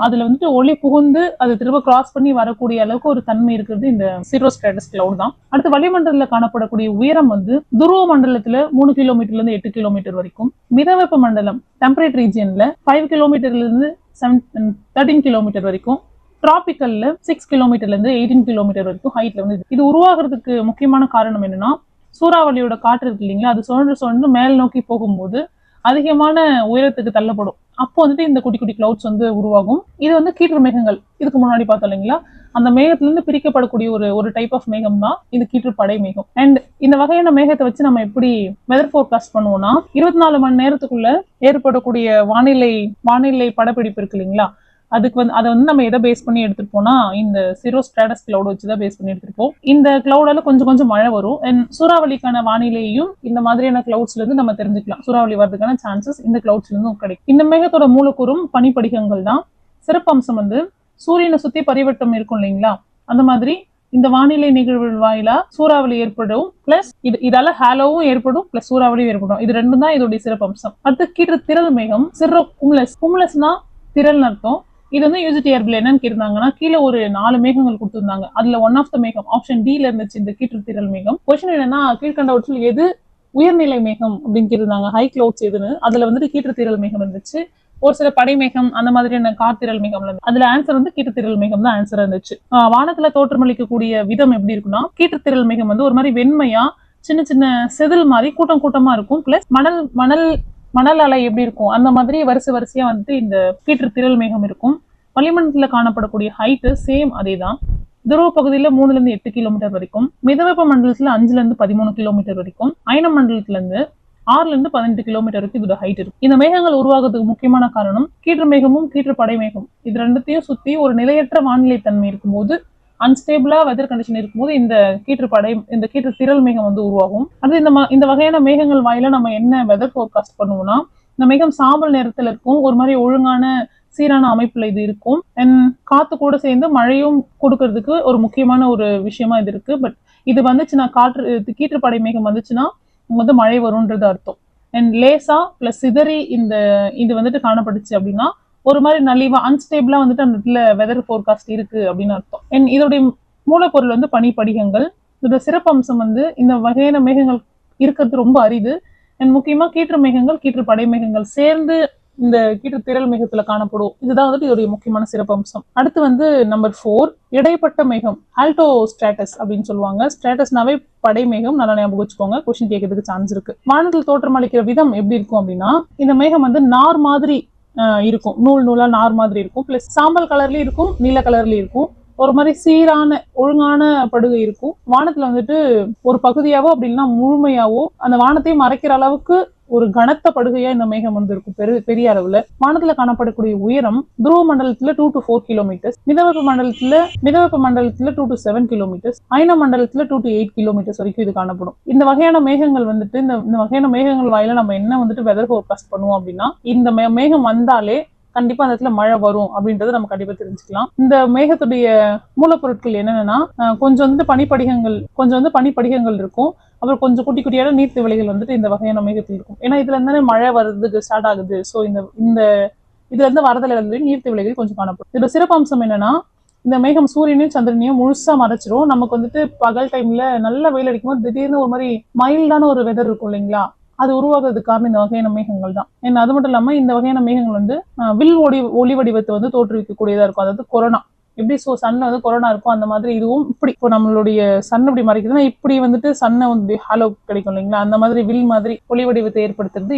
அதுல வந்துட்டு ஒளி புகுந்து அது திரும்ப கிராஸ் பண்ணி வரக்கூடிய அளவுக்கு ஒரு தன்மை இருக்கிறது இந்த சிரோ ஸ்டேட்டஸ் கிளவுட் தான். அடுத்து வளிமண்டலத்துல காணப்படக்கூடிய உயரம் வந்து துருவ மண்டலத்துல 3 கிலோமீட்டர்ல இருந்து 8 கிலோமீட்டர் வரைக்கும், மிதவெப்ப மண்டலம் டெம்பரேட் ரீஜியன்ல 5 கிலோமீட்டர்ல இருந்து 13 கிலோமீட்டர் வரைக்கும், டிராபிக்கல்ல 6 கிலோமீட்டர்ல இருந்து 18 கிலோமீட்டர் வரைக்கும் ஹைட்ல வந்து இது உருவாகிறதுக்கு முக்கியமான காரணம் என்னன்னா, சூறாவளியோட காற்று இருக்கு இல்லைங்களா, அது சுழன்று மேல் நோக்கி போகும்போது அதிகமான உயரத்துக்கு தள்ளப்படும். அப்போ வந்துட்டு இந்த குட்டி குட்டி கிளவுட்ஸ் வந்து உருவாகும். இது வந்து கீற்று மேகங்கள். இதுக்கு முன்னாடி பார்த்தோம் இல்லைங்களா, அந்த மேகத்துல இருந்து பிரிக்கப்படக்கூடிய ஒரு டைப் ஆஃப் மேகம் தான் இது கீற்று படை மேகம். அண்ட் இந்த வகையான மேகத்தை வச்சு நம்ம எப்படி வெதர் ஃபோர்காஸ்ட் பண்ணுவோம்னா, 24 மணி நேரத்துக்குள்ள ஏற்படக்கூடிய வானிலை படப்பிடிப்பு இருக்கு இல்லைங்களா, அதுக்கு வந்து அதை வந்து நம்ம எதை பேஸ் பண்ணி எடுத்துட்டு போனா இந்த சிரோ ஸ்டேட்டஸ் கிளவுட் வச்சுதான் பேஸ் பண்ணி எடுத்துருப்போம். இந்த கிளவுடால கொஞ்சம் மழை வரும். அண்ட் சூறாவளிக்கான வானிலையும் இந்த மாதிரியான கிளவுட்ஸ்ல இருந்து நம்ம தெரிஞ்சுக்கலாம். சூறாவளி வரதுக்கான சான்சஸ் இந்த கிளவுட்ஸ்ல இருந்தும் கிடைக்கும். இந்த மேகத்தோட மூலக்கூறும் பனிப்படிகங்கள் தான். சிறப்பு அம்சம் வந்து சூரியனை சுத்தி பரிவட்டம் இருக்கும் இல்லைங்களா, அந்த மாதிரி இந்த வானிலை நிகழ்வு வாயிலா சூறாவளி ஏற்படும் பிளஸ் இதால ஹாலோவும் ஏற்படும் பிளஸ் சூறாவளியும் ஏற்படும். இது ரெண்டும் தான் இதோடைய சிறப்பம்சம். அடுத்து கீற்று திரள் மேகம் சிர்ரோ குமுலஸ். குமுலஸ்னா திரள்னு அர்த்தம். இது வந்து யூஜிடிஆர்பில என்னன்னு கேட்டிருந்தாங்கன்னா கீழே ஒரு 4 மேகங்கள் கொடுத்திருந்தாங்க. அதுல ஒன் ஆஃப் த மேகம் ஆப்ஷன் டி ல இருந்துச்சு இந்த கீற்று திரள் மேகம். கொஸ்டின் என்னன்னா கீழ்கண்டவற்றில் எது உயர்நிலை மேகம் அப்படின்னு கேட்டிருந்தாங்க. ஹை கிளவுட்ஸ் எதுன்னு. அதுல வந்துட்டு கீற்று திரள் மேகம் இருந்துச்சு. ஒரு சில படைமேகம் அந்த மாதிரியான கார்த்திரல் மேகம் இருந்துச்சு. அதுல ஆன்சர் வந்து கீற்றுத்திரள் மேகம் தான் ஆன்சரா இருந்துச்சு. வானத்துல தோற்றமளிக்கக்கூடிய விதம் எப்படி இருக்குன்னா கீற்றுத்திரள் மேகம் வந்து ஒரு மாதிரி வெண்மையா சின்ன சின்ன செதில் மாதிரி கூட்டம் கூட்டமா இருக்கும். பிளஸ் மணல் அலை எப்படி இருக்கும் அந்த மாதிரி வரிசையா வந்துட்டு இந்த கீற்றுத்திரள் மேகம் இருக்கும். வளிமண்டலத்துல காணப்படக்கூடிய ஹைட்டு சேம் அதே தான். துருவ பகுதியில 3 to 8 கிலோமீட்டர் வரைக்கும், மிதவெப்ப மண்டலத்துல 5 to 13 கிலோமீட்டர் வரைக்கும், அயன மண்டலத்துல இருந்து 6 to 18 கிலோமீட்டர் வரைக்கும் இதோட ஹைட் இருக்கு. இந்த மேகங்கள் உருவாகிறதுக்கு முக்கியமான காரணம் கீற்று மேகமும் கீற்று படை மேகம் இது ரெண்டுத்தையும் சுத்தி ஒரு நிலையற்ற வானிலை தன்மை இருக்கும்போது, அன்ஸ்டேபிளா வெதர் கண்டிஷன் இருக்கும்போது இந்த கீற்று திரள் மேகம் வந்து உருவாகும். அது இந்த வகையான மேகங்கள் வாயில நம்ம என்ன வெதர் ஃபோர்காஸ்ட் பண்ணுவோம்னா, இந்த மேகம் சாம்பல் நேரத்துல இருக்கும், ஒரு மாதிரி ஒழுங்கான சீரான அமைப்புல இது இருக்கும். அண்ட் காத்து கூட சேர்ந்து மழையும் கொடுக்கறதுக்கு ஒரு முக்கியமான ஒரு விஷயமா இது இருக்கு. பட் இது வந்துச்சுன்னா கீற்று படை மேகம் வந்துச்சுன்னா வந்து மழை வரும்ன்றது அர்த்தம். அண்ட் லேசா பிளஸ் சிதறி இது வந்துட்டு காணப்பட்டுச்சு அப்படின்னா ஒரு மாதிரி நலிவா அன்ஸ்டேபிளா வந்துட்டு அந்த இடத்துல வெதர் ஃபோர்காஸ்ட் இருக்கு அப்படின்னு அர்த்தம். அண்ட் இதோடைய மூலப்பொருள் வந்து பனிப்படிகங்கள். இதோட சிறப்பம்சம் வந்து இந்த வகையான மேகங்கள் இருக்கிறது ரொம்ப அரிது. அண்ட் முக்கியமா கீற்று மேகங்கள் கீற்று படை மேகங்கள் சேர்ந்து இந்த கீற்று திரள் மேகத்துல காணப்படும். இதுதான் வந்துட்டு இதோடைய முக்கியமான சிறப்பம்சம். அடுத்து வந்து நம்பர் 4 இடைப்பட்ட மேகம் ஆல்டோ ஸ்ட்ராட்டஸ் அப்படின்னு சொல்லுவாங்க. ஸ்ட்ராட்டஸ்னாவே படை மேகம், நல்லா ஞாபகம் வச்சுக்கோங்க, கொஸ்டின் கேட்கறதுக்கு சான்ஸ் இருக்கு. வானத்தில் தோற்றம் அளிக்கிற விதம் எப்படி இருக்கும் அப்படின்னா இந்த மேகம் வந்து நார் மாதிரி இருக்கும், நூலா நார் மாதிரி இருக்கும். பிளஸ் சாம்பல் கலர்லயும் இருக்கும், நீல கலர்லயும் இருக்கும். ஒரு மாதிரி சீரான ஒழுங்கான படுகை இருக்கும். வானத்துல வந்துட்டு ஒரு பகுதியாவோ அப்படின்னா முழுமையாவோ அந்த வானத்தையும் மறைக்கிற அளவுக்கு ஒரு கனத்த படுகையா இந்த மேகம் வந்து இருக்கும் பெரிய அளவுல. வானத்துல காணப்படக்கூடிய உயரம் துருவ மண்டலத்துல 2 to 4 கிலோமீட்டர்ஸ், மிதவெப்ப மண்டலத்துல 2 to 7 கிலோமீட்டர்ஸ், அயன மண்டலத்துல 2 to 8 கிலோமீட்டர்ஸ் வரைக்கும் இது காணப்படும். இந்த வகையான மேகங்கள் வந்துட்டு இந்த வகையான மேகங்கள் வாயில நம்ம என்ன வந்துட்டு வெதர் ஃபோர்காஸ்ட் பண்ணுவோம் அப்படின்னா இந்த மேகம் வந்தாலே கண்டிப்பா அந்த இடத்துல மழை வரும் அப்படின்றத நம்ம கண்டிப்பா தெரிஞ்சுக்கலாம். இந்த மேகத்துடைய மூலப்பொருட்கள் என்னன்னா கொஞ்சம் வந்து பனிப்படிகங்கள் இருக்கும். அப்புறம் கொஞ்சம் குட்டி குட்டியான நீர்த்திவளிகள் வந்துட்டு இந்த வகையான மேகத்தில் இருக்கும். ஏன்னா இதுல இருந்தானே மழை வர்றதுக்கு ஸ்டார்ட் ஆகுது. ஸோ இதுல இருந்து வரதுல இருந்து நீர்த்திவளிகள் கொஞ்சம் காணப்படும். இதோட சிறப்பம்சம் என்னன்னா இந்த மேகம் சூரியனையும் சந்திரனையும் முழுசா மறைச்சிரும். நமக்கு வந்துட்டு பகல் டைம்ல நல்ல வெயில் அடிக்கும் போது திடீர்னு ஒரு மாதிரி மைல்டான ஒரு வெதர் இருக்கும் இல்லைங்களா, அது உருவாகிறதுக்கு காரணம் இந்த வகையான மேகங்கள் தான். ஏன்னா அது மட்டும் இல்லாம இந்த வகையான மேகங்கள் வந்து வில் ஒளி வடிவத்தை வந்து தோற்றுவிக்கக்கூடியதா இருக்கும். அதாவது கொரோனா எப்படி சன்ல வந்து கொரோனா இருக்கும் அந்த மாதிரி இதுவும் இப்படி இப்போ நம்மளுடைய சன் இப்படி மறைக்குதுன்னா இப்படி வந்துட்டு சன்னை வந்து ஹாலோ கிடைக்கும் இல்லைங்களா, அந்த மாதிரி வில் மாதிரி ஒளி வடிவத்தை ஏற்படுத்துறது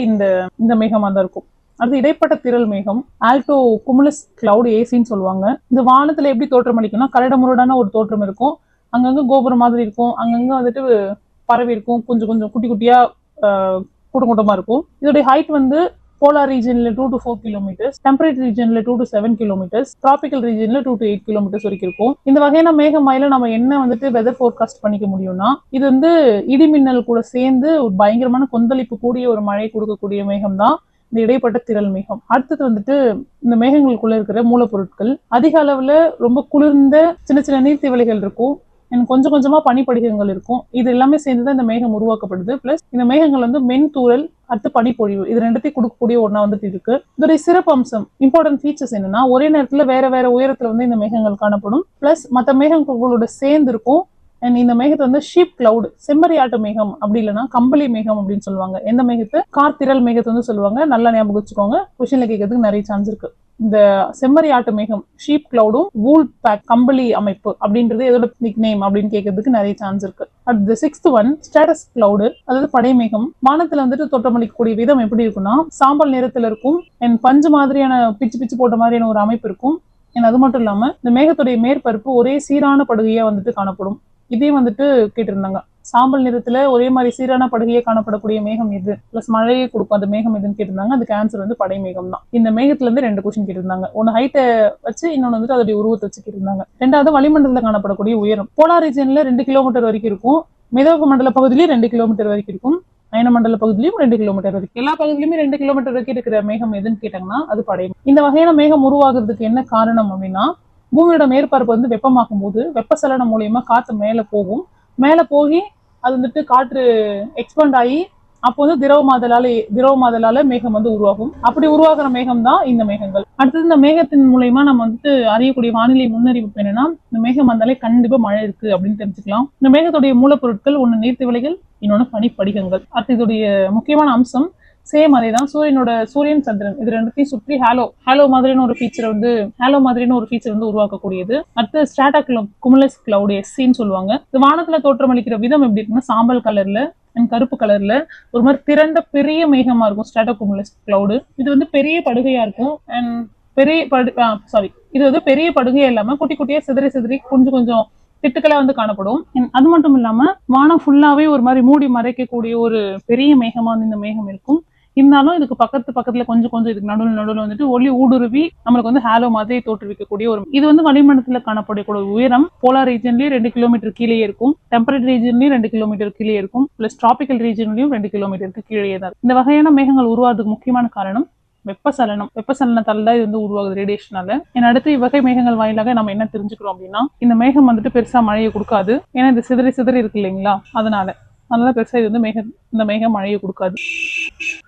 இந்த மேகமா தான் இருக்கும். அடுத்து இடைப்பட்ட திரள் மேகம் ஆல்டோ குமுலஸ் கிளவுட் ஏசின்னு சொல்லுவாங்க. இந்த வானத்துல எப்படி தோற்றம் அளிக்கும்னா கரடுமுரடான ஒரு தோற்றம் இருக்கும். அங்கங்க கோபுரம் மாதிரி இருக்கும், அங்கங்க வந்துட்டு பரவி இருக்கும், கொஞ்சம் கொஞ்சம் குட்டி குட்டியா கூட்டமா இருக்கும். இதோடைய ஹைட் வந்து போலார் ரீஜன்ல 2 to 4 கிலோமீட்டர்ஸ், டெம்பரேட் ரீஜன்ல 2 to 7 கிலோமீட்டர்ஸ், டிராபிக்கல் ரீஜன்ல 2 to 8 கிலோமீட்டர்ஸ் வரைக்கும் இருக்கும். இந்த வகையான மேகமாயில நம்ம என்ன வந்துட்டு வெதர் ஃபோர்காஸ்ட் பண்ணிக்க முடியும்னா இது வந்து இடிமின்னல் கூட சேர்ந்து ஒரு பயங்கரமான கொந்தளிப்பு கூடிய ஒரு மழை கொடுக்கக்கூடிய மேகம் தான் இந்த இடைப்பட்ட திரள் மேகம். அடுத்தது வந்துட்டு இந்த மேகங்களுக்குள்ள இருக்கிற மூலப்பொருட்கள் அதிக அளவுல ரொம்ப குளிர்ந்த சின்ன சின்ன நீர்த்திவளிகள் இருக்கும். கொஞ்சம் கொஞ்சமா பனிப்படிகங்கள் இருக்கும். இது எல்லாமே சேர்ந்துதான் இந்த மேகம் உருவாக்கப்படுது. பிளஸ் இந்த மேகங்கள் வந்து மென்தூரல் அடுத்து பனிப்பொழிவு இது ரெண்டுத்தையும் கொடுக்கக்கூடிய ஒண்ணா வந்துட்டு இருக்கு. இதோடைய சிறப்பம்சம் இம்பார்ட்டன்ட் ஃபீச்சர்ஸ் என்னன்னா ஒரே நேரத்துல வேற உயரத்துல வந்து இந்த மேகங்கள் காணப்படும். பிளஸ் மற்ற மேகங்களோட சேர்ந்து இருக்கும். அண்ட் இந்த மேகத்தை வந்து ஷீப் கிளவுட் செம்மறியாட்டு மேகம் அப்படி இல்லைன்னா கம்பளி மேகம் அப்படின்னு சொல்லுவாங்க. எந்த மேகத்தை கார்த்திரல் மேகத்தை வந்து சொல்லுவாங்க. நல்லா ஞாபகம் வச்சுக்கோங்க, கொஸ்டின்ல கேட்கறதுக்கு நிறைய சான்ஸ் இருக்கு. இந்த செம்மறியாட்டு மேகம் ஷீப் கிளவுடும் வூல் பேக் கம்பளி அமைப்பு அப்படின்றது எதோட நிக் நேம் அப்படின்னு கேட்கறதுக்கு நிறைய சான்ஸ் இருக்கு. அடுத்து 6th ஒன் ஸ்டேட்டஸ் கிளவுடு அதாவது படை மேகம். வானத்துல வந்துட்டு தோற்றமளிக்கக்கூடிய விதம் எப்படி இருக்குன்னா சாம்பல் நிறத்துல இருக்கும். அண்ட் பஞ்சு மாதிரியான பிச்சு போட்ட மாதிரியான ஒரு அமைப்பு இருக்கும். அண்ட் அது மட்டும் இல்லாம இந்த மேகத்துடைய மேற்பரப்பு ஒரே சீரான படுகையா வந்துட்டு காணப்படும். இதே வந்துட்டு கேட்டிருந்தாங்க சாம்பல் நிறத்துல ஒரே மாதிரி சீரான படுகையே காணப்படக்கூடிய மேகம் எது பிளஸ் மழையை கொடுக்கும் அந்த மேகம் எதுன்னு கேட்டிருந்தாங்க. அதுக்கு ஆன்சர் வந்து படை மேகம் தான். இந்த மேகத்துல இருந்து 2 கொஸ்டின் கேட்டிருந்தாங்க. ஒன்னு ஹைட்டை வச்சு இன்னொன்னு வந்துட்டு அதோடைய உருவத்தை வச்சு கேட்டிருந்தாங்க. ரெண்டாவது வளிமண்டலத்தில் காணப்படக்கூடிய உயரம் போலார் ரீஜன்ல 2 கிலோமீட்டர் வரைக்கும் இருக்கும். மிதவெப்ப மண்டல பகுதியிலேயே 2 கிலோமீட்டர் வரைக்கும் இருக்கும். அயன மண்டல பகுதியிலும் 2 கிலோமீட்டர் வரைக்கும். எல்லா பகுதியிலுமே 2 கிலோமீட்டர் வரைக்கும் இருக்கிற மேகம் எதுன்னு கேட்டாங்கன்னா அது படை. இந்த வகையான மேகம் உருவாகிறதுக்கு என்ன காரணம் அப்படின்னா பூமியோட மேற்பரப்பு வந்து வெப்பமாகும் போது வெப்பசலனம் மூலியமா காத்து மேல போய் அது வந்துட்டு காற்று எக்ஸ்பேண்ட் ஆகி அப்போ வந்து திரவமாதலால மேகம் வந்து உருவாகும். அப்படி உருவாகிற மேகம் தான் இந்த மேகங்கள். அடுத்தது இந்த மேகத்தின் மூலயமா நம்ம வந்துட்டு அறியக்கூடிய வானிலை முன்னறிவிப்பு என்னன்னா, இந்த மேகம் வந்தாலே கண்டிப்பா மழை இருக்கு அப்படின்னு தெரிஞ்சுக்கலாம். இந்த மேகத்துடைய மூலப்பொருட்கள் ஒண்ணு நீர்த்திவளைகள், இன்னொன்னு பனிப்படிகங்கள். அடுத்து இதோடைய முக்கியமான அம்சம் சேம் அதே தான். சூரியன் சந்திரன் இது ரெண்டுத்தையும் சுற்றி ஹாலோ மாதிரியான ஒரு ஃபீச்சர் வந்து உருவாக்கக்கூடியது. அடுத்து ஸ்ட்ராட்டா குமுலஸ் கிளவுட் எஸ்சின்னு சொல்லுவாங்க. இது வானத்துல தோற்றமளிக்கிற விதம் எப்படி இருக்குன்னா, சாம்பல் கலர்ல அண்ட் கருப்பு கலர்ல ஒரு மாதிரி திரண்ட பெரிய மேகமா இருக்கும் ஸ்ட்ராட்டோ குமுலஸ் கிளவுடு. இது வந்து பெரிய படுகையா இருக்கும் அண்ட் இது வந்து பெரிய படுகையா இல்லாம குட்டி குட்டியா சிதறி கொஞ்சம் திட்டுக்களா வந்து காணப்படும். அது மட்டும் இல்லாம வானம் ஃபுல்லாவே ஒரு மாதிரி மூடி மறைக்கக்கூடிய ஒரு பெரிய மேகமா வந்து இந்த மேகம் இருக்கும். இருந்தாலும் இதுக்கு பக்கத்துல கொஞ்சம் இதுக்கு நடுவில் வந்துட்டு ஒளி ஊடுருவி நம்மளுக்கு வந்து ஹாலோ மாதிரி தோற்றுவிக்கக்கூடிய இது வந்து வளிமண்டலத்துல காணப்படக்கூடிய உயரம் போலார் ரீஜன்லயும் 2 கிலோமீட்டர் கீழே இருக்கும், டெம்பரேட் ரீஜன்லயும் 2 கிலோமீட்டர் கீழே இருக்கும், பிளஸ் டிராபிக்கல் ரீஜன்லயும் 2 கிலோமீட்டருக்கு கீழே தான். இந்த வகையான மேகங்கள் உருவாதுக்கு முக்கியமான காரணம் வெப்பசலனத்தால தான் இது வந்து உருவாகுது ரேடியேஷனால. அடுத்து இவ்வகை மேகங்கள் வாயிலாக நம்ம என்ன தெரிஞ்சுக்கிறோம் அப்படின்னா, இந்த மேகம் வந்துட்டு பெருசா மழையை கொடுக்காது. ஏன்னா இது சிதறி இருக்கு இல்லைங்களா, அதனால பெருசா இது வந்து இந்த மேகம் மழையை கொடுக்காது.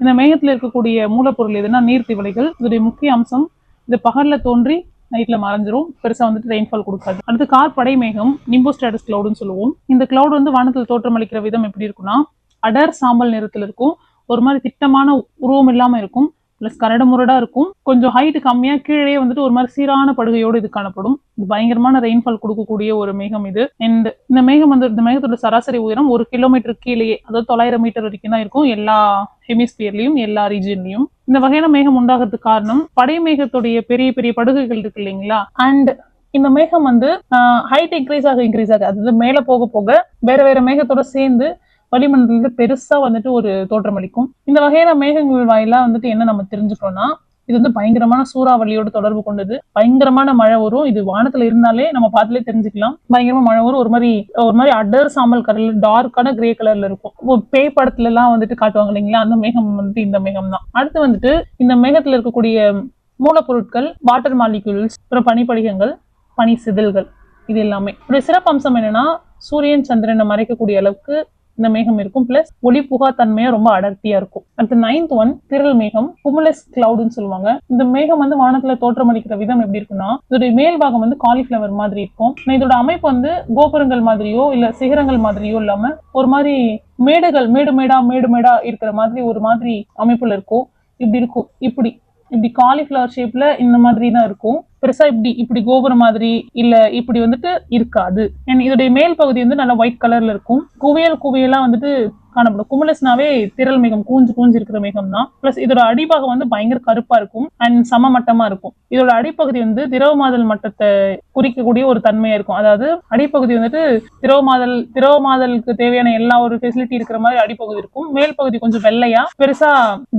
இந்த மேகத்துல இருக்கக்கூடிய மூலப்பொருள் எதுனா நீர்த்திவளைகள். இதோடைய முக்கிய அம்சம் இது பகல்ல தோன்றி நைட்ல மறைஞ்சிரும், பெருசா வந்துட்டு ரெயின்ஃபால் கொடுக்காது. அடுத்து கார்படை மேகம், நிம்போஸ்ட்ராட்டஸ் கிளவுடுன்னு சொல்லுவோம். இந்த கிளவுட் வந்து வானத்தில் தோற்றமளிக்கிற விதம் எப்படி இருக்குன்னா, அடர் சாம்பல் நிறத்துல இருக்கும், ஒரு மாதிரி திட்டமான உருவம் இல்லாம இருக்கும், பிளஸ் கரடுமுரடா இருக்கும், கொஞ்சம் ஹைட் கம்மியா கீழே வந்துட்டு ஒரு மாதிரி சீரான படுகையோடு இது காணப்படும். இது பயங்கரமான ரெயின்ஃபால் கொடுக்கக்கூடிய ஒரு மேகம் இது. அண்ட் இந்த மேகத்தோட சராசரி உயரம் 1 கிலோமீட்டர் கீழேயே, அதாவது 900 மீட்டர் வரைக்கும் தான் இருக்கும் எல்லா ஹெமிஸ்பியர்லயும் எல்லா ரீஜன்லயும். இந்த வகையான மேகம் உண்டாகிறதுக்கு காரணம் படை மேகத்துடைய பெரிய பெரிய படுகைகள் இருக்கு இல்லைங்களா. அண்ட் இந்த மேகம் வந்து ஹைட் இன்க்ரீஸ் ஆக அதாவது மேல போக வேற மேகத்தோட சேர்ந்து வளிமண்டலத்துல பெருசா வந்துட்டு ஒரு தோற்றமளிக்கும். இந்த வகையான மேகங்கள் வாயிலா வந்துட்டு என்ன நம்ம தெரிஞ்சுக்கணும்னா, இது வந்து பயங்கரமான சூறாவளியோட தொடர்பு கொண்டது. பயங்கரமான மழை வரும். இது வானத்துல இருந்தாலே நம்ம பார்த்தாலே தெரிஞ்சுக்கலாம். பயங்கரமா மழை வரும். ஒரு மாதிரி அடர் சாம்பல் கலர்ல டார்க்கான கிரே கலர்ல இருக்கும். பேய் படத்துல எல்லாம் வந்துட்டு காட்டுவாங்க இல்லைங்களா, அந்த மேகம் வந்துட்டு இந்த மேகம் தான். அடுத்து வந்துட்டு இந்த மேகத்துல இருக்கக்கூடிய மூலப்பொருட்கள் வாட்டர் மாலிக்யூல்ஸ், அப்புறம் பனிப்படிகங்கள், பனி சிதல்கள், இது எல்லாமே. ஒரு சிறப்பு அம்சம் என்னன்னா, சூரியன் சந்திரனை மறைக்கக்கூடிய அளவுக்கு இந்த மேகம் இருக்கும், பிளஸ் ஒளி புகா தன்மையா ரொம்ப அடர்த்தியா இருக்கும். அடுத்து 9th ஒன் திரள் மேகம், குமுலஸ் கிளவுட்னு சொல்லுவாங்க. இந்த மேகம் வந்து வானத்துல தோற்றமளிக்கிற விதம் எப்படி இருக்குன்னா, இதோட மேல் பாகம் வந்து காலிஃபிளவர் மாதிரி இருக்கும். இதோட அமைப்பு வந்து கோபுரங்கள் மாதிரியோ இல்ல சிகரங்கள் மாதிரியோ இல்லாம ஒரு மாதிரி மேடு மேடா இருக்கிற மாதிரி ஒரு மாதிரி அமைப்புல இருக்கும். இப்படி காலிஃபிளவர் ஷேப்ல இந்த மாதிரி தான் இருக்கும். பெருசா இப்படி கோபுரம் மாதிரி இல்ல இப்படி வந்துட்டு இருக்காது. இதோடைய மேல் பகுதி வந்து நல்லா ஒயிட் கலர்ல இருக்கும். குவியலா வந்துட்டு காணப்படும். குமுலஸ்னாவே திரள் மேகம், கூஞ்சு இருக்கிற மேகம் தான். பிளஸ் இதோட அடிப்பாகம் வந்து பயங்கர கருப்பா இருக்கும் அண்ட் சமமட்டமா இருக்கும். இதோட அடிப்பகுதி வந்து திரவமாதல் மட்டத்தை குறிக்கக்கூடிய ஒரு தன்மையா இருக்கும். அதாவது அடிப்பகுதி வந்துட்டு திரவமாதலுக்கு தேவையான எல்லா ஒரு ஃபெசிலிட்டி இருக்கிற மாதிரி அடிப்பகுதி இருக்கும். மேல் பகுதி கொஞ்சம் வெள்ளையா, பெருசா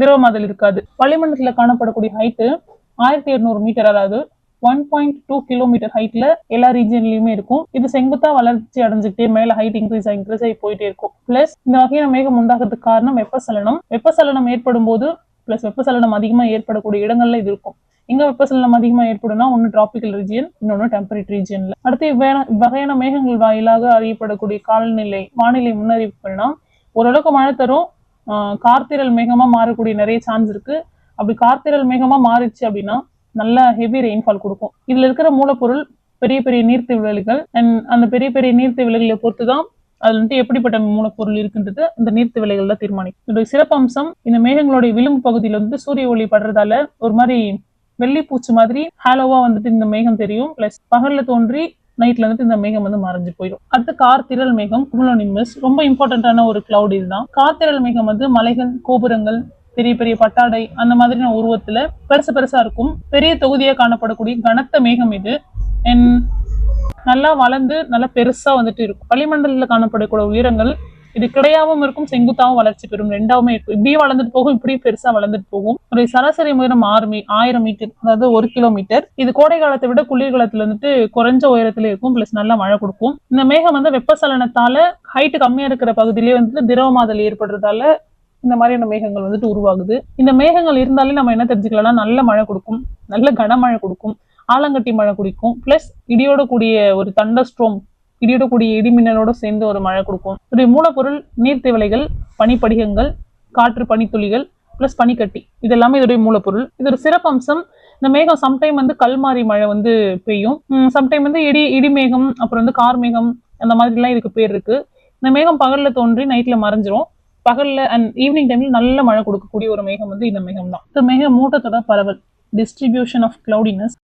திரவமாதல் இருக்காது. வளிமண்டலத்துல காணப்படக்கூடிய ஹைட்டு 1800 மீட்டர், அதாவது 1.2 கிலோமீட்டர் ஹைட்ல எல்லா ரீஜன்லயுமே இருக்கும். இது செங்குத்தா வளர்ச்சி அடைஞ்சுக்கிட்டே மேல ஹைட் இன்க்ரீஸ் ஆகி போயிட்டே இருக்கும். பிளஸ் இந்த வகையான மேகம் உண்டாகிறதுக்கு காரணம் வெப்பசலனம் ஏற்படும் போது, பிளஸ் வெப்பசலனம் அதிகமா ஏற்படக்கூடிய இடங்கள்ல இது இருக்கும். எங்க வெப்பசலனம் அதிகமா ஏற்படும்னா, ஒன்னு டிராபிக்கல் ரீஜியன், இன்னொன்னு டெம்பரேட் ரீஜியன்ல. அடுத்து வகையான மேகங்கள் வாயிலாக அறியப்படக்கூடிய வானிலை முன்னறிவிப்புனா, ஓரளவுக்கு மழை தரும், கார்த்திரல் மேகமா மாறக்கூடிய நிறைய சான்ஸ் இருக்கு. அப்படி கார்த்திரல் மேகமா மாறிச்சு அப்படின்னா நல்ல ஹெவி ரெயின்ஃபால் கொடுக்கும். இதுல இருக்கிற மூலப்பொருள் பெரிய பெரிய நீர்த்திவளைகள் அண்ட் அந்த பெரிய பெரிய நீர்த்திவளைகளை பொறுத்துதான் அதுல வந்துட்டு எப்படிப்பட்ட மூலப்பொருள் இருக்குன்றது இந்த நீர்த்திவளைகள் தான் தீர்மானிக்கும். இதோட சிறப்பம்சம், இந்த மேகங்களுடைய விளிம்பு பகுதியில வந்து சூரிய ஒளி படுறதால ஒரு மாதிரி வெள்ளிப்பூச்சி மாதிரி ஹாலோவா வந்துட்டு இந்த மேகம் தெரியும். பிளஸ் பகல்ல தோன்றி நைட்ல வந்துட்டு இந்த மேகம் வந்து மறைஞ்சு போயிடும். அடுத்து கார்த்திரல் மேகம், குமுலோனிம்பஸ், ரொம்ப இம்பார்ட்டன்டான ஒரு கிளவுட் இதுதான். கார்த்திரல் மேகம் வந்து மலைகள், கோபுரங்கள், பெரிய பெரிய பட்டாடை அந்த மாதிரியான உருவத்துல பெருசா இருக்கும். பெரிய தொகுதியா காணப்படக்கூடிய கனத்த மேகம் இது. நல்லா வளர்ந்து நல்லா பெருசா வந்துட்டு இருக்கும். வளிமண்டலத்துல காணப்படக்கூடிய உயரங்கள் இது கிடையாவும் இருக்கும், செங்குத்தாவும் வளர்ச்சி பெறும், ரெண்டாவுமே இருக்கும். இப்படியே வளர்ந்துட்டு போகும், இப்படியே பெருசா வளர்ந்துட்டு போகும். ஒரு சராசரி உயரம் 1000 மீட்டர், அதாவது 1 கிலோமீட்டர். இது கோடை காலத்தை விட குளிர்காலத்துல வந்துட்டு குறைஞ்ச உயரத்துல இருக்கும், பிளஸ் நல்லா மழை கொடுக்கும். இந்த மேகம் வந்து வெப்பசலனத்தால ஹைட் கம்மியா இருக்கிற பகுதியிலேயே வந்துட்டு திரவமாதல் ஏற்படுறதால இந்த மாதிரியான மேகங்கள் வந்துட்டு உருவாகுது. இந்த மேகங்கள் இருந்தாலே நம்ம என்ன தெரிஞ்சுக்கலாம்னா, நல்ல மழை கொடுக்கும், நல்ல கனமழை கொடுக்கும். ஆலங்கட்டி மழை குடிக்கும். பிளஸ் இடியோட கூடிய ஒரு தண்டர் ஸ்ட்ரோம், இடியோட கூடிய இடிமின்னலோட சேர்ந்து ஒரு மழை கொடுக்கும். இதோடைய மூலப்பொருள் நீர்த்திவலைகள், பனிப்படிகங்கள், காற்று பனித்துளிகள் பிளஸ் பனிக்கட்டி, இது எல்லாமே இதோடைய மூலப்பொருள். இது ஒரு சிறப்பம்சம். இந்த மேகம் சம்டைம் வந்து கல்மாரி மழை வந்து பெய்யும், சம்டைம் வந்து இடி மேகம், அப்புறம் வந்து கார் மேகம், அந்த மாதிரிலாம் இதுக்கு பேர் இருக்கு. இந்த மேகம் பகல்ல தோன்றி நைட்ல மறைஞ்சிரும். பகல்ல அண்ட் ஈவினிங் டைம்ல நல்ல மழை கொடுக்கக்கூடிய ஒரு மேகம் வந்து இந்த மேகம் தான். இந்த மேக மூட்டத்தோட பரவல், டிஸ்ட்ரிபியூஷன் ஆஃப் கிளவுடினஸ்.